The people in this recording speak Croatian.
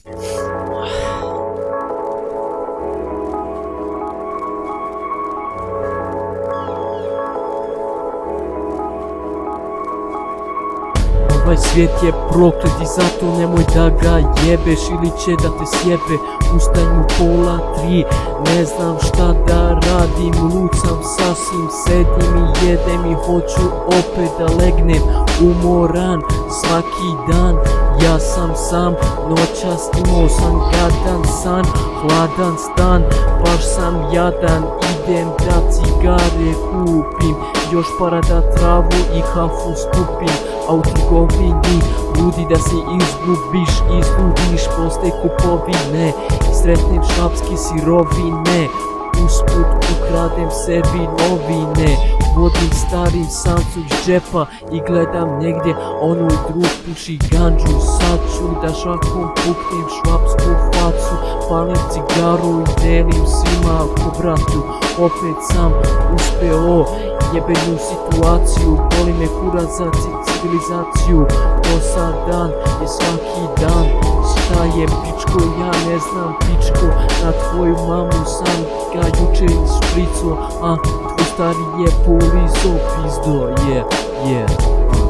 Ovaj svijet je proklet i zato nemoj da ga jebeš ili će da te sjebe. Ustajem u 2:30, ne znam šta da radim, lud sam sasvim, sedim i jedem i hoću opet da legnem umoran svaki dan. Ja sam sam, noćas imao sam gadan san, hladan stan, baš sam jadan, idem da cigare kupim, još para da travu i kafu skupim, a u trgovini ludi da se izludiš posle kupovine, sretnem šapske sirovine, usput ukradem sebi novine, vodim starim samcu iz džepa i gledam negdje onu drug puši ganđu. Sad ću da šakom puknem švapsku facu, palim cigaru i delim svima ko bratu. Opet sam uspeo jebenu situaciju, boli me kurac za civilizaciju. Dosadan je svaki dan, šta je pičko, ja ne znam pičko. Na tvoju mamu sam ga juče šprico, a tvoj stari je polizo pizdo, yeah.